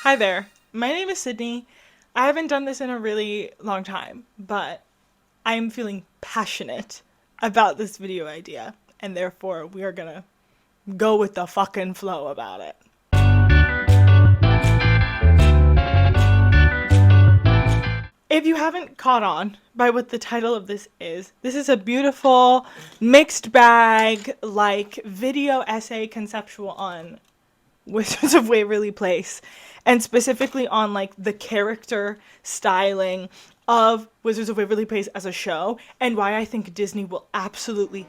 Hi there. My name is Sydney. I haven't done this in a really long time, but I'm feeling passionate about this video idea, and therefore we are gonna go with the fucking flow about it. If you haven't caught on by what the title of this is a beautiful mixed bag like video essay conceptual on Wizards of Waverly Place, and specifically on like the character styling of Wizards of Waverly Place as a show, and why I think Disney will absolutely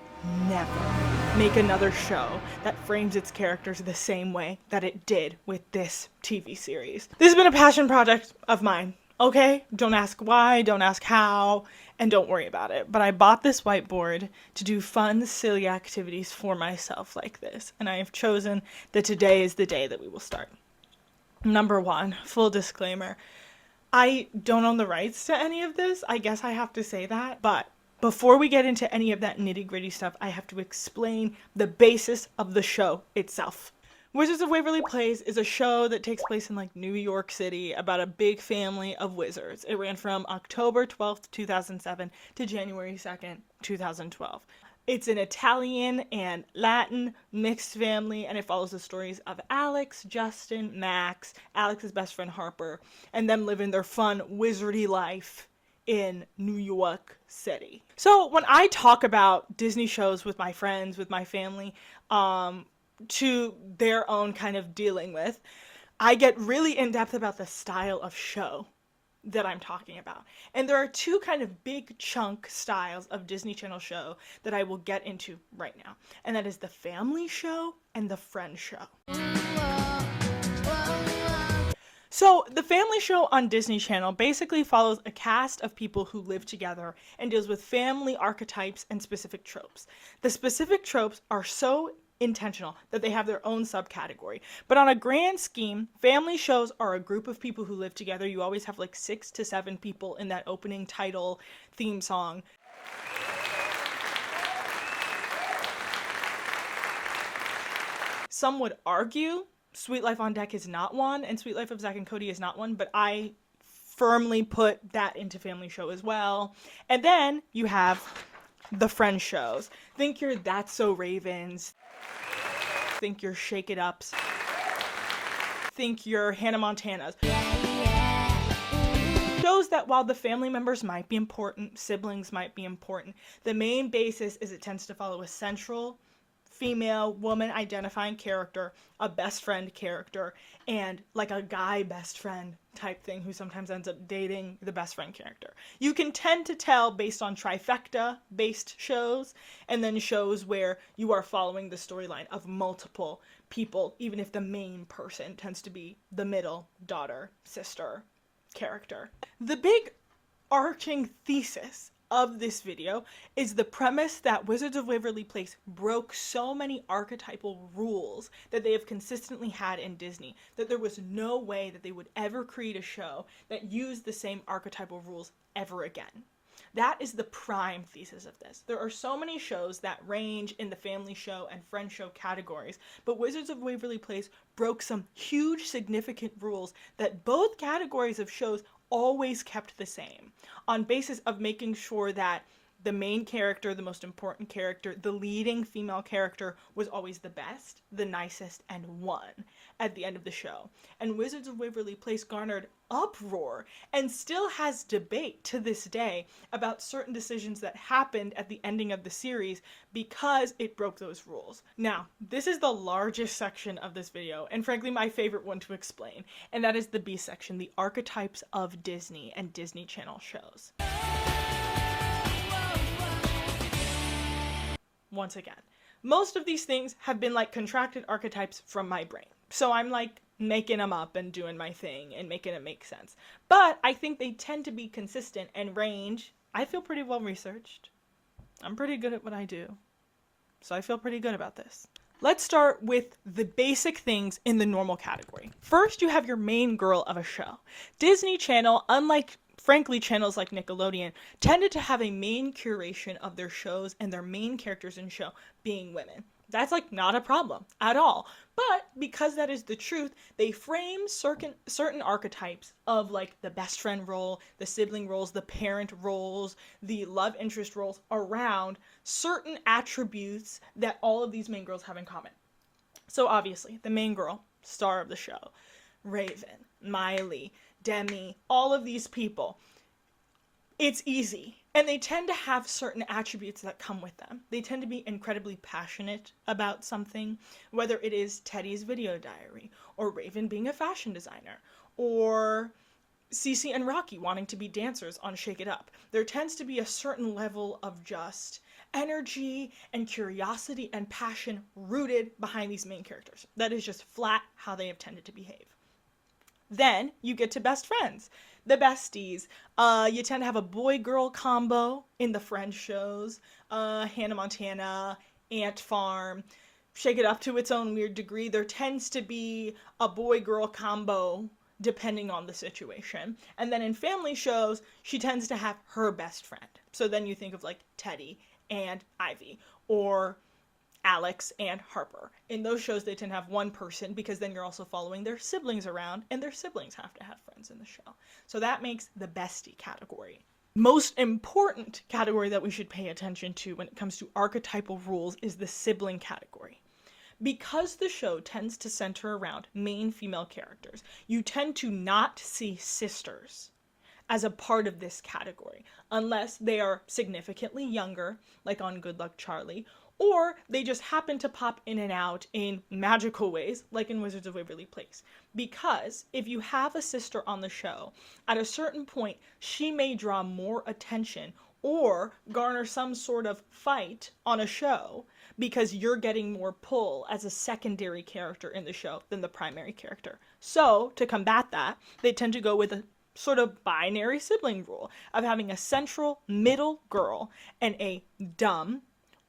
never make another show that frames its characters the same way that it did with this TV series. This has been a passion project of mine. Okay, don't ask why, don't ask how, and don't worry about it. But I bought this whiteboard to do fun, silly activities for myself like this, and I have chosen that today is the day that we will start. Number one, full disclaimer, I don't own the rights to any of this. I guess I have to say that, but before we get into any of that nitty-gritty stuff, I have to explain the basis of the show itself. Wizards of Waverly Place is a show that takes place in like New York City about a big family of wizards. It ran from October 12th, 2007 to January 2nd, 2012. It's an Italian and Latin mixed family, and it follows the stories of Alex, Justin, Max, Alex's best friend Harper, and them living their fun wizardy life in New York City. So when I talk about Disney shows with my friends, with my family, to their own kind of dealing with, I get really in depth about the style of show that I'm talking about. And there are two kind of big chunk styles of Disney Channel show that I will get into right now. And that is the family show and the friend show. So the family show on Disney Channel basically follows a cast of people who live together and deals with family archetypes and specific tropes. The specific tropes are so intentional that they have their own subcategory. But on a grand scheme, family shows are a group of people who live together. You always have like 6 to 7 people in that opening title theme song. Some would argue Sweet Life on Deck is not one, and Sweet Life of Zack and Cody is not one, but I firmly put that into family show as well. And then you have the friend shows. Think your That's So Ravens. Think your Shake It Ups. Think your Hannah Montanas. Shows that while the family members might be important, siblings might be important, the main basis is it tends to follow a central female woman identifying character, a best friend character, and like a guy best friend type thing who sometimes ends up dating the best friend character. You can tend to tell based on trifecta based shows, and then shows where you are following the storyline of multiple people, even if the main person tends to be the middle daughter, sister character. The big arching thesis of this video is the premise that Wizards of Waverly Place broke so many archetypal rules that they have consistently had in Disney that there was no way that they would ever create a show that used the same archetypal rules ever again. That is the prime thesis of this. There are so many shows that range in the family show and friend show categories, but Wizards of Waverly Place broke some huge significant rules that both categories of shows always kept the same, on basis of making sure that the main character, the most important character, the leading female character was always the best, the nicest, and won at the end of the show. And Wizards of Waverly Place garnered uproar and still has debate to this day about certain decisions that happened at the ending of the series because it broke those rules. Now, this is the largest section of this video, and frankly my favorite one to explain, and that is the B section, the archetypes of Disney and Disney Channel shows. Once again, most of these things have been like contracted archetypes from my brain. So I'm like making them up and doing my thing and making it make sense. But I think they tend to be consistent and range. I feel pretty well researched. I'm pretty good at what I do. So I feel pretty good about this. Let's start with the basic things in the normal category. First, you have your main girl of a show. Disney Channel, unlike frankly, channels like Nickelodeon tended to have a main curation of their shows and their main characters in show being women. That's like not a problem at all. But because that is the truth, they frame certain archetypes of like the best friend role, the sibling roles, the parent roles, the love interest roles around certain attributes that all of these main girls have in common. So obviously, the main girl, star of the show, Raven, Miley, Demi, all of these people, it's easy. And they tend to have certain attributes that come with them. They tend to be incredibly passionate about something, whether it is Teddy's video diary, or Raven being a fashion designer, or Cece and Rocky wanting to be dancers on Shake It Up. There tends to be a certain level of just energy and curiosity and passion rooted behind these main characters. That is just flat how they have tended to behave. Then you get to best friends, the besties. You tend to have a boy-girl combo in the Friends shows. Hannah Montana, Ant Farm, Shake It Up to its own weird degree. There tends to be a boy-girl combo depending on the situation. And then in family shows, she tends to have her best friend. So then you think of like Teddy and Ivy, or Alex and Harper. In those shows, they tend to have one person because then you're also following their siblings around, and their siblings have to have friends in the show. So that makes the bestie category. Most important category that we should pay attention to when it comes to archetypal rules is the sibling category. Because the show tends to center around main female characters, you tend to not see sisters as a part of this category, unless they are significantly younger, like on Good Luck Charlie, or they just happen to pop in and out in magical ways, like in Wizards of Waverly Place. Because if you have a sister on the show, at a certain point, she may draw more attention or garner some sort of fight on a show because you're getting more pull as a secondary character in the show than the primary character. So, to combat that, they tend to go with a sort of binary sibling rule of having a central middle girl and a dumb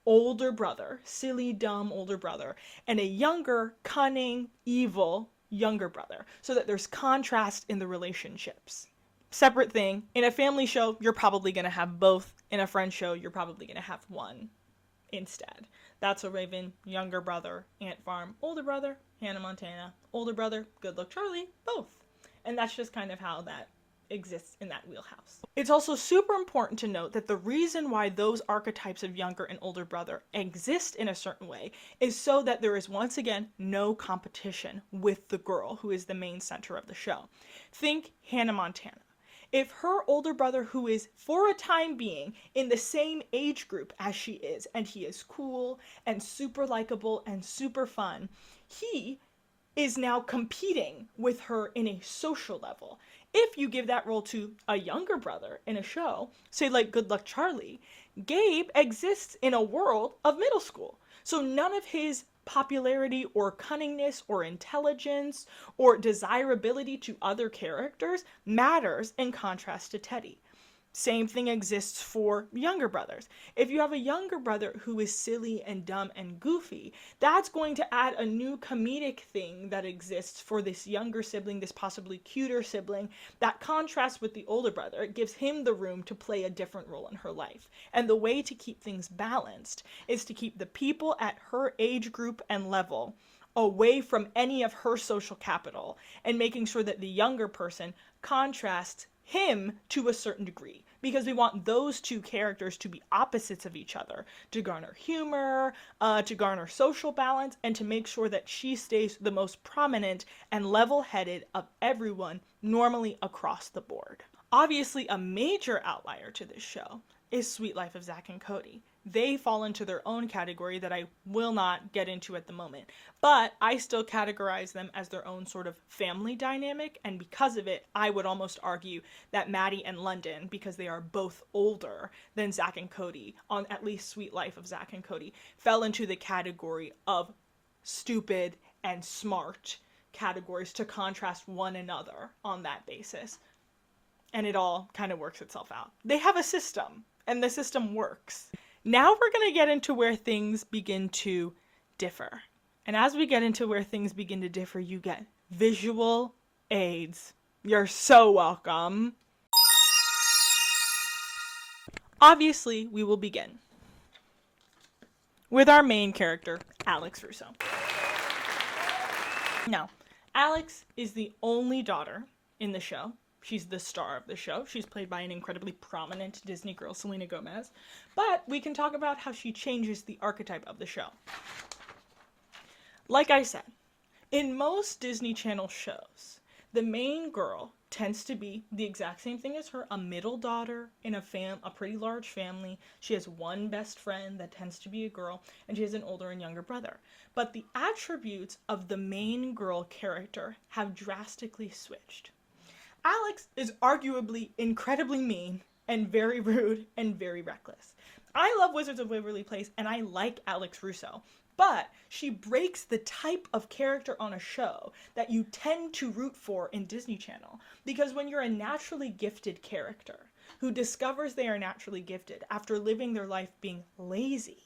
older brother, silly, dumb older brother, and a younger, cunning, evil younger brother, so that there's contrast in the relationships. Separate thing, in a family show, you're probably going to have both. In a friend show, you're probably going to have one instead. That's a Raven, younger brother, Ant Farm, older brother, Hannah Montana, older brother, Good Luck Charlie, both. And that's just kind of how that exists in that wheelhouse. It's also super important to note that the reason why those archetypes of younger and older brother exist in a certain way is so that there is once again no competition with the girl who is the main center of the show. Think Hannah Montana. If her older brother, who is for a time being in the same age group as she is, and he is cool and super likable and super fun, he is now competing with her in a social level. If you give that role to a younger brother in a show, say like Good Luck Charlie, Gabe exists in a world of middle school. So none of his popularity or cunningness or intelligence or desirability to other characters matters in contrast to Teddy. Same thing exists for younger brothers. If you have a younger brother who is silly and dumb and goofy, that's going to add a new comedic thing that exists for this younger sibling, this possibly cuter sibling, that contrasts with the older brother. It gives him the room to play a different role in her life. And the way to keep things balanced is to keep the people at her age group and level away from any of her social capital, and making sure that the younger person contrasts him to a certain degree, because we want those two characters to be opposites of each other, to garner humor, to garner social balance, and to make sure that she stays the most prominent and level-headed of everyone normally across the board. Obviously, a major outlier to this show is Sweet Life of Zack and Cody. They fall into their own category that I will not get into at the moment, but I still categorize them as their own sort of family dynamic, and because of it, I would almost argue that Maddie and London, because they are both older than Zack and Cody, on at least Sweet Life of Zack and Cody, fell into the category of stupid and smart categories to contrast one another on that basis. And it all kind of works itself out. They have a system, and the system works. Now we're going to get into where things begin to differ. And as we get into where things begin to differ, you get visual aids. You're so welcome. Obviously, we will begin with our main character, Alex Russo. Now, Alex is the only daughter in the show. She's the star of the show. She's played by an incredibly prominent Disney girl, Selena Gomez. But we can talk about how she changes the archetype of the show. Like I said, in most Disney Channel shows, the main girl tends to be the exact same thing as her, a middle daughter in a pretty large family. She has one best friend that tends to be a girl, and she has an older and younger brother. But the attributes of the main girl character have drastically switched. Alex is arguably incredibly mean and very rude and very reckless. I love Wizards of Waverly Place, and I like Alex Russo. But she breaks the type of character on a show that you tend to root for in Disney Channel. Because when you're a naturally gifted character who discovers they are naturally gifted after living their life being lazy,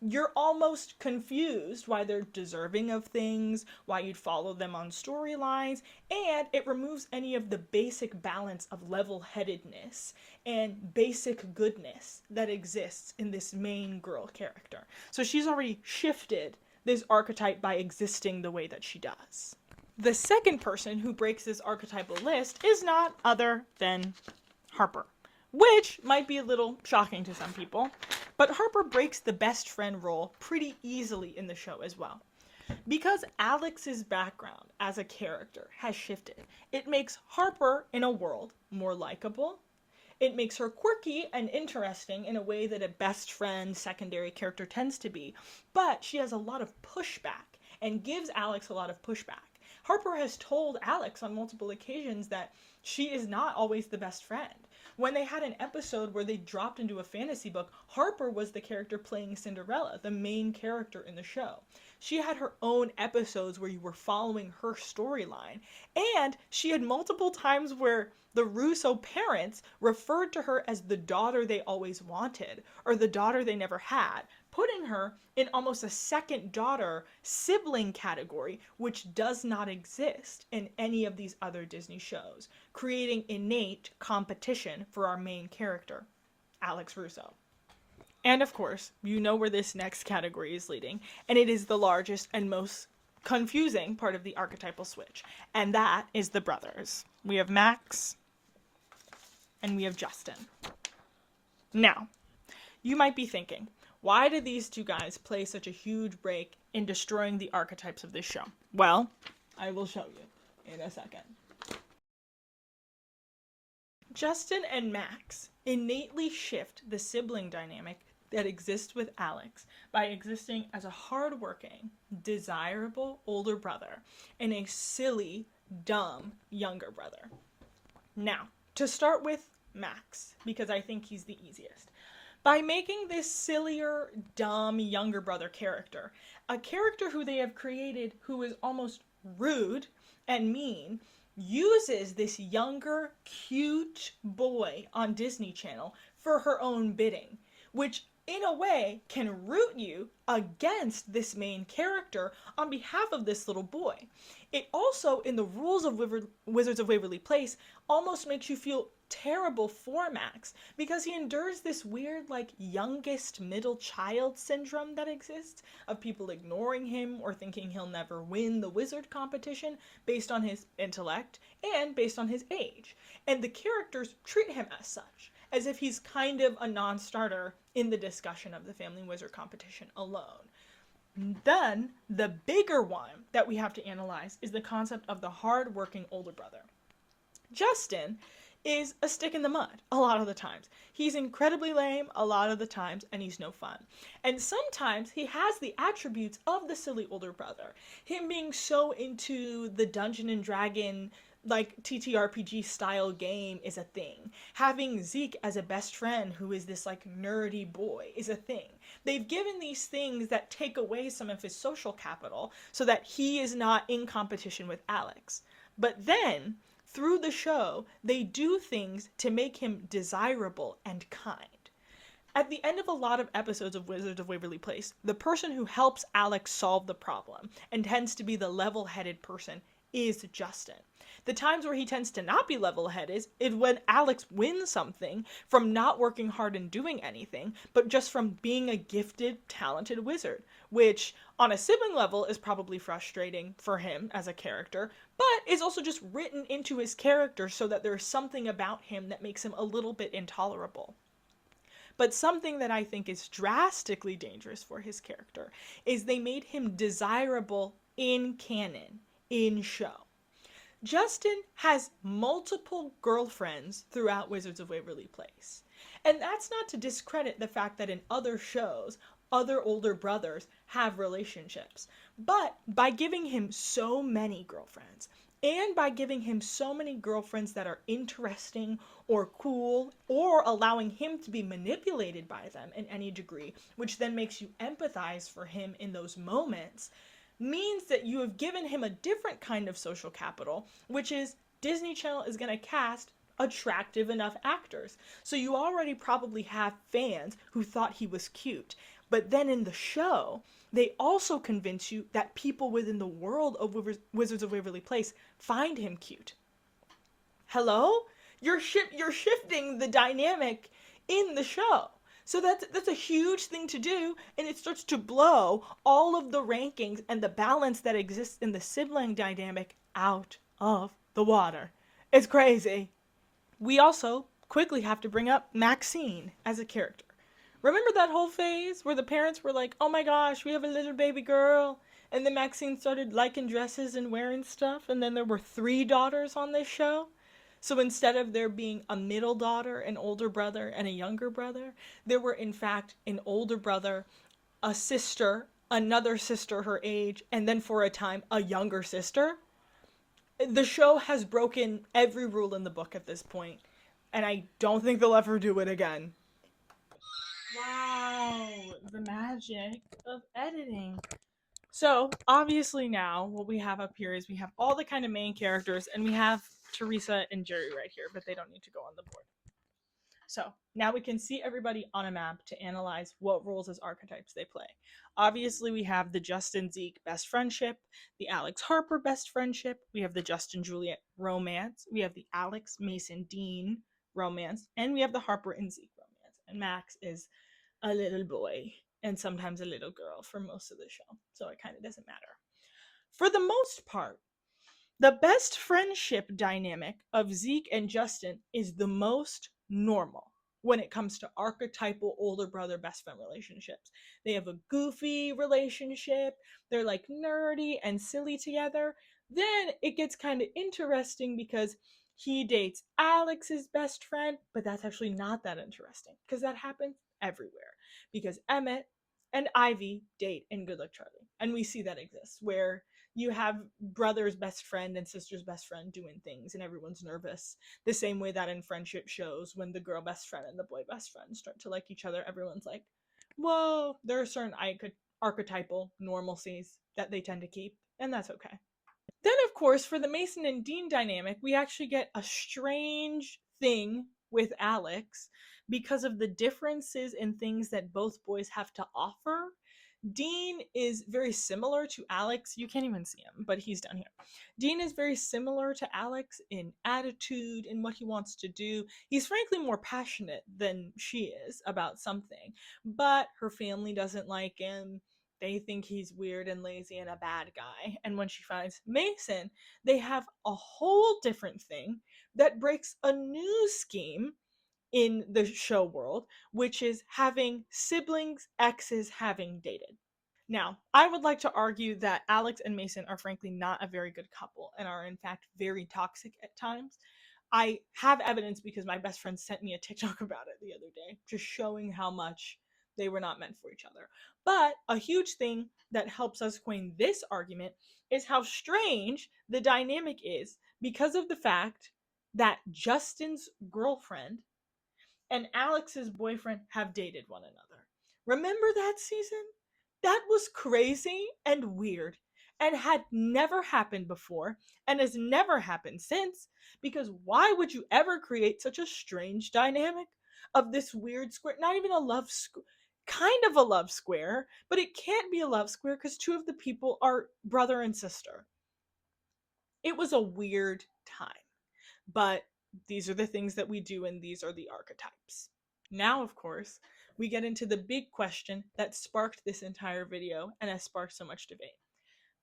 you're almost confused why they're deserving of things, why you'd follow them on storylines, and it removes any of the basic balance of level-headedness and basic goodness that exists in this main girl character. So she's already shifted this archetype by existing the way that she does. The second person who breaks this archetypal list is not other than Harper, which might be a little shocking to some people. But Harper breaks the best friend role pretty easily in the show as well. Because Alex's background as a character has shifted, it makes Harper in a world more likable. It makes her quirky and interesting in a way that a best friend secondary character tends to be. But she has a lot of pushback and gives Alex a lot of pushback. Harper has told Alex on multiple occasions that she is not always the best friend. When they had an episode where they dropped into a fantasy book, Harper was the character playing Cinderella, the main character in the show. She had her own episodes where you were following her storyline, and she had multiple times where the Russo parents referred to her as the daughter they always wanted, or the daughter they never had, putting her in almost a second daughter sibling category, which does not exist in any of these other Disney shows, creating innate competition for our main character, Alex Russo. And of course, you know where this next category is leading, and it is the largest and most confusing part of the archetypal switch, and that is the brothers. We have Max, and we have Justin. Now, you might be thinking, why did these two guys play such a huge break in destroying the archetypes of this show? Well, I will show you in a second. Justin and Max innately shift the sibling dynamic that exists with Alex by existing as a hardworking, desirable older brother and a silly, dumb younger brother. Now, to start with Max, because I think he's the easiest. By making this sillier, dumb younger brother character, a character who they have created who is almost rude and mean, uses this younger, cute boy on Disney Channel for her own bidding, which in a way can root you against this main character on behalf of this little boy. It also, in the rules of Wizards of Waverly Place, almost makes you feel terrible for Max because he endures this weird, like, youngest middle child syndrome that exists of people ignoring him or thinking he'll never win the wizard competition based on his intellect and based on his age. And the characters treat him as such, as if he's kind of a non-starter in the discussion of the Family Wizard competition alone. Then, the bigger one that we have to analyze is the concept of the hard-working older brother. Justin is a stick in the mud a lot of the times. He's incredibly lame a lot of the times, and he's no fun. And sometimes he has the attributes of the silly older brother. Him being so into the Dungeon and Dragon, like, TTRPG style game is a thing. Having Zeke as a best friend who is this, like, nerdy boy is a thing. They've given these things that take away some of his social capital so that he is not in competition with Alex. But then, through the show, they do things to make him desirable and kind. At the end of a lot of episodes of Wizards of Waverly Place, the person who helps Alex solve the problem and tends to be the level-headed person is Justin. The times where he tends to not be level headed is when Alex wins something from not working hard and doing anything, but just from being a gifted, talented wizard, which on a sibling level is probably frustrating for him as a character, but is also just written into his character so that there's something about him that makes him a little bit intolerable. But something that I think is drastically dangerous for his character is they made him desirable in canon, in show. Justin has multiple girlfriends throughout Wizards of Waverly Place. And that's not to discredit the fact that in other shows, other older brothers have relationships. But by giving him so many girlfriends, and by giving him so many girlfriends that are interesting or cool, or allowing him to be manipulated by them in any degree, which then makes you empathize for him in those moments, means that you have given him a different kind of social capital, which is Disney Channel is going to cast attractive enough actors. So you already probably have fans who thought he was cute. But then in the show, they also convince you that people within the world of Wizards of Waverly Place find him cute. Hello? You're shifting the dynamic in the show. So that's a huge thing to do, and it starts to blow all of the rankings and the balance that exists in the sibling dynamic out of the water. It's crazy. We also quickly have to bring up Maxine as a character. Remember that whole phase where the parents were like, oh my gosh, we have a little baby girl? And then Maxine started liking dresses and wearing stuff, and then there were 3 daughters on this show? So instead of there being a middle daughter, an older brother, and a younger brother, there were in fact an older brother, a sister, another sister her age, and then for a time, a younger sister. The show has broken every rule in the book at this point, and I don't think they'll ever do it again. Wow, the magic of editing. So, obviously now, what we have up here is we have all the kind of main characters, and we have Teresa and Jerry right here, but they don't need to go on the board. So, now we can see everybody on a map to analyze what roles as archetypes they play. Obviously, we have the Justin Zeke best friendship, the Alex Harper best friendship, we have the Justin Juliet romance, we have the Alex Mason Dean romance, and we have the Harper and Zeke romance. And Max is a little boy and sometimes a little girl for most of the show, so it kind of doesn't matter. For the most part, the best friendship dynamic of Zeke and Justin is the most normal when it comes to archetypal older brother best friend relationships. They have a goofy relationship, they're like nerdy and silly together. Then it gets kind of interesting because he dates Alex's best friend, but that's actually not that interesting because that happens everywhere. Because Emmett and Ivy date in Good Luck Charlie, and we see that exists where you have brother's best friend and sister's best friend doing things and everyone's nervous. The same way that in friendship shows, when the girl best friend and the boy best friend start to like each other, everyone's like, whoa, there are certain archetypal normalcies that they tend to keep, and that's okay. Then, of course, for the Mason and Dean dynamic, we actually get a strange thing with Alex because of the differences in things that both boys have to offer. Dean is very similar to Alex. You can't even see him, but he's down here. Dean is very similar to Alex in attitude and what he wants to do. He's frankly more passionate than she is about something, but her family doesn't like him. They think he's weird and lazy and a bad guy. And when she finds Mason, they have a whole different thing that breaks a new scheme in the show world, which is having siblings, exes having dated. Now, I would like to argue that Alex and Mason are frankly not a very good couple and are in fact very toxic at times. I have evidence because my best friend sent me a TikTok about it the other day, just showing how much they were not meant for each other. But a huge thing that helps us coin this argument is how strange the dynamic is because of the fact that Justin's girlfriend and Alex's boyfriend have dated one another. Remember that season? That was crazy and weird and had never happened before and has never happened since, because why would you ever create such a strange dynamic of this weird square, not even a love square, kind of a love square, but it can't be a love square because two of the people are brother and sister. It was a weird time, but these are the things that we do, and these are the archetypes. Now, of course, we get into the big question that sparked this entire video and has sparked so much debate.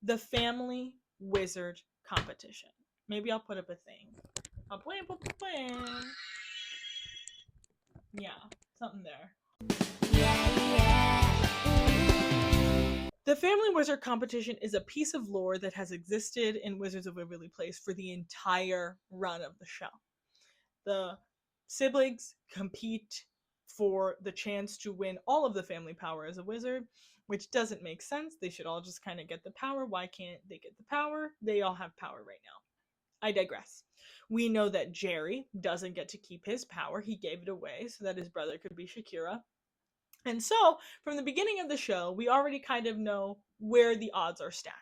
The family wizard competition. Maybe I'll put up a thing. Yeah, something there. The Family Wizard competition is a piece of lore that has existed in Wizards of Waverly Place for the entire run of the show. The siblings compete for the chance to win all of the family power as a wizard, which doesn't make sense. They should all just kind of get the power. Why can't they get the power? They all have power right now. I digress. We know that Jerry doesn't get to keep his power. He gave it away so that his brother could be Shakira. And so, from the beginning of the show, we already kind of know where the odds are stacked.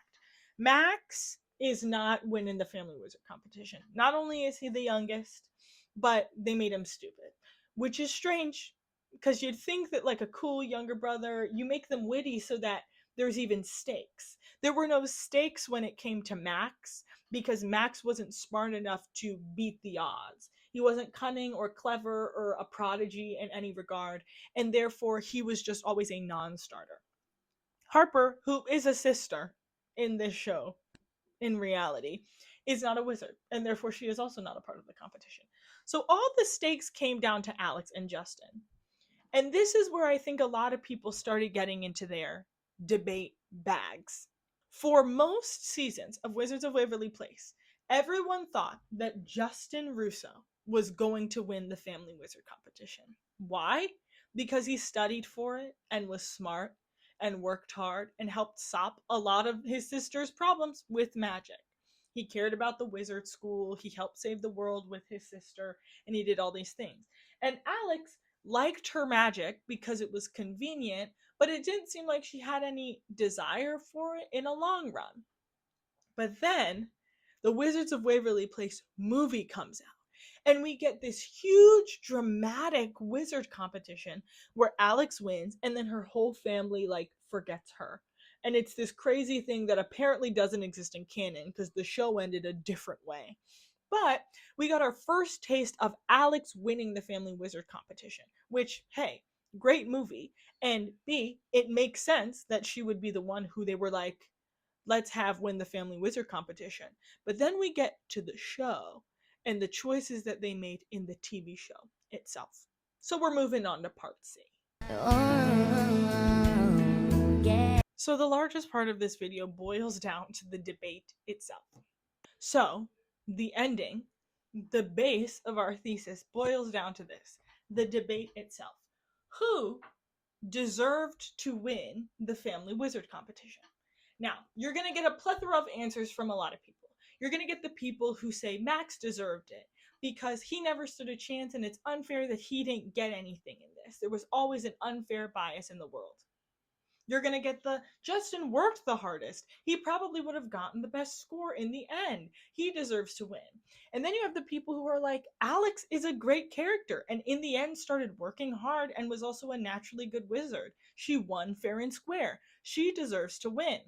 Max is not winning the Family Wizard competition. Not only is he the youngest, but they made him stupid, which is strange because you'd think that, like a cool younger brother, you make them witty so that there's even stakes. There were no stakes when it came to Max because Max wasn't smart enough to beat the odds. He wasn't cunning or clever or a prodigy in any regard, and therefore he was just always a non-starter. Harper, who is a sister in this show, in reality, is not a wizard, and therefore she is also not a part of the competition. So all the stakes came down to Alex and Justin. And this is where I think a lot of people started getting into their debate bags. For most seasons of Wizards of Waverly Place, everyone thought that Justin Russo was going to win the Family Wizard competition. Why? Because he studied for it and was smart and worked hard and helped stop a lot of his sister's problems with magic. He cared about the wizard school, he helped save the world with his sister, and he did all these things. And Alex liked her magic because it was convenient, but it didn't seem like she had any desire for it in a long run. But then the Wizards of Waverly Place movie comes out, and we get this huge dramatic wizard competition where Alex wins and then her whole family like forgets her. And it's this crazy thing that apparently doesn't exist in canon because the show ended a different way. But we got our first taste of Alex winning the Family Wizard competition, which, hey, great movie. And B, it makes sense that she would be the one who they were like, let's have win the Family Wizard competition. But then we get to the show and the choices that they made in the TV show itself. So we're moving on to part C. Oh, yeah. So the largest part of this video boils down to the debate itself. So the ending, the base of our thesis boils down to this: the debate itself. Who deserved to win the Family Wizard competition? Now, you're going to get a plethora of answers from a lot of people. You're going to get the people who say Max deserved it because he never stood a chance and it's unfair that he didn't get anything in this. There was always an unfair bias in the world. You're going to get the Justin worked the hardest. He probably would have gotten the best score in the end. He deserves to win. And then you have the people who are like, Alex is a great character and in the end started working hard and was also a naturally good wizard. She won fair and square. She deserves to win.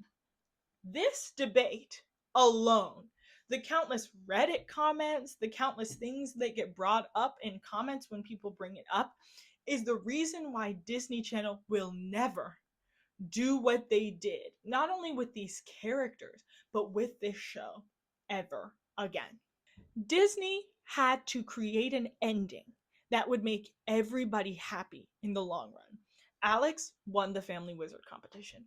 This debate alone, the countless Reddit comments, the countless things that get brought up in comments when people bring it up, is the reason why Disney Channel will never do what they did, not only with these characters, but with this show ever again. Disney had to create an ending that would make everybody happy in the long run. Alex won the Family Wizard competition.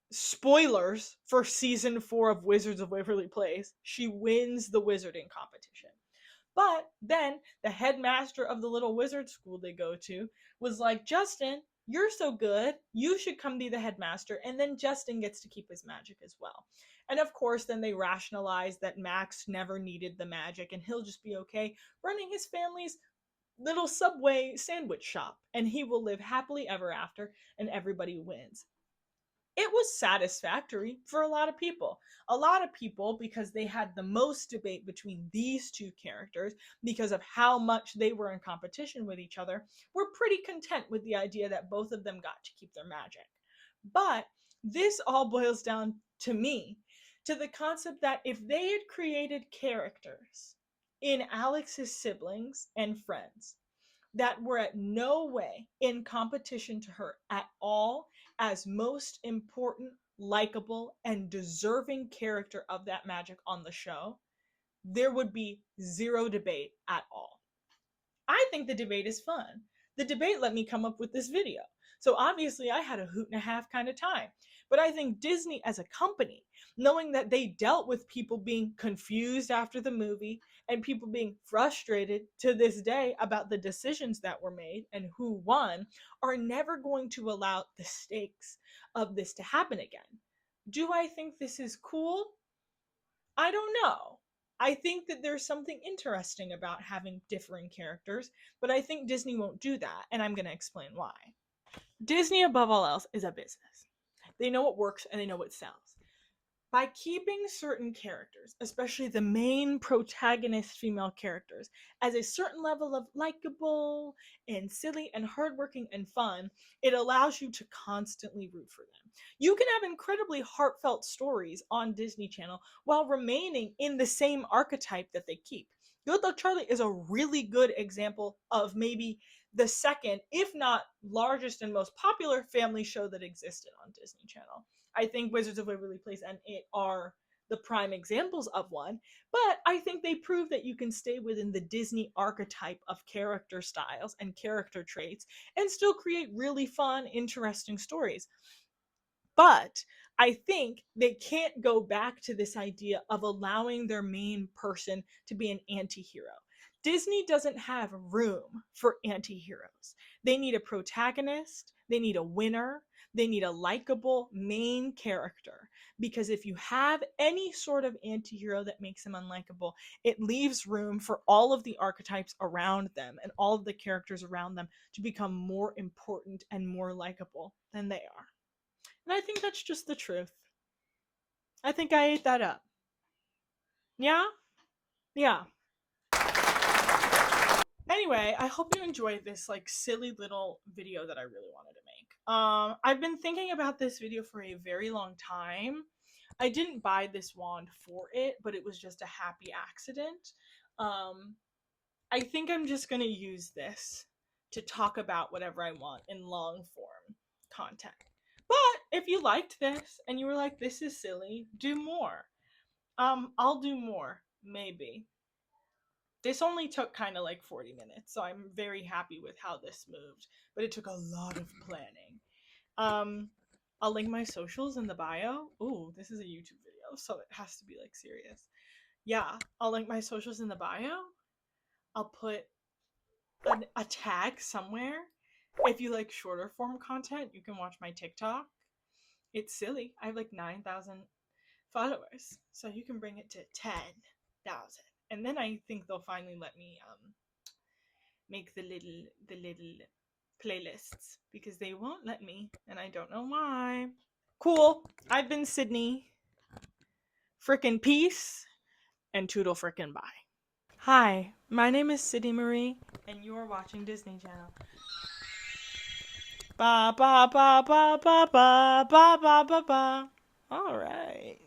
Spoilers for season 4 of Wizards of Waverly Place. She wins the wizarding competition. But then the headmaster of the little wizard school they go to was like, Justin, you're so good, you should come be the headmaster. And then Justin gets to keep his magic as well. And of course, then they rationalize that Max never needed the magic and he'll just be okay running his family's little Subway sandwich shop. And he will live happily ever after and everybody wins. It was satisfactory for a lot of people. A lot of people, because they had the most debate between these two characters, because of how much they were in competition with each other, were pretty content with the idea that both of them got to keep their magic. But this all boils down, to me, to the concept that if they had created characters in Alex's siblings and friends that were at no way in competition to her at all as most important, likable, and deserving character of that magic on the show, there would be zero debate at all. I think the debate is fun. The debate let me come up with this video. So obviously I had a hoot and a half kind of time. But I think Disney as a company, knowing that they dealt with people being confused after the movie and people being frustrated to this day about the decisions that were made and who won, are never going to allow the stakes of this to happen again. Do I think this is cool? I don't know. I think that there's something interesting about having differing characters, but I think Disney won't do that, and I'm going to explain why. Disney, above all else, is a business. They know what works and they know what sells. By keeping certain characters, especially the main protagonist female characters, as a certain level of likable and silly and hardworking and fun, it allows you to constantly root for them. You can have incredibly heartfelt stories on Disney Channel while remaining in the same archetype that they keep. Good Luck Charlie is a really good example of maybe the second, if not largest and most popular family show that existed on Disney Channel. I think Wizards of Waverly Place and it are the prime examples of one, but I think they prove that you can stay within the Disney archetype of character styles and character traits and still create really fun, interesting stories. But I think they can't go back to this idea of allowing their main person to be an anti-hero. Disney doesn't have room for anti-heroes. They need a protagonist, they need a winner, they need a likable main character. Because if you have any sort of anti-hero that makes them unlikable, it leaves room for all of the archetypes around them and all of the characters around them to become more important and more likable than they are. And I think that's just the truth. I think I ate that up. Yeah? Yeah. Anyway, I hope you enjoyed this like silly little video that I really wanted to make. I've been thinking about this video for a very long time. I didn't buy this wand for it, but it was just a happy accident. I think I'm just gonna use this to talk about whatever I want in long form content. But if you liked this and you were like, this is silly, do more. I'll do more, maybe. This only took kind of like 40 minutes, so I'm very happy with how this moved, but it took a lot of planning. Um, I'll link my socials in the bio. Ooh, this is a YouTube video, so it has to be like serious. Yeah, I'll link my socials in the bio. I'll put a tag somewhere. If you like shorter form content, you can watch my TikTok. It's silly. I have like 9,000 followers, so you can bring it to 10,000, and then I think they'll finally let me make the little playlists because they won't let me, and I don't know why. Cool. I've been Sydney. Frickin' peace and Toodle frickin' bye. Hi, my name is Sydney Marie, and you're watching Disney Channel. Ba ba ba ba ba ba ba ba ba ba. All right.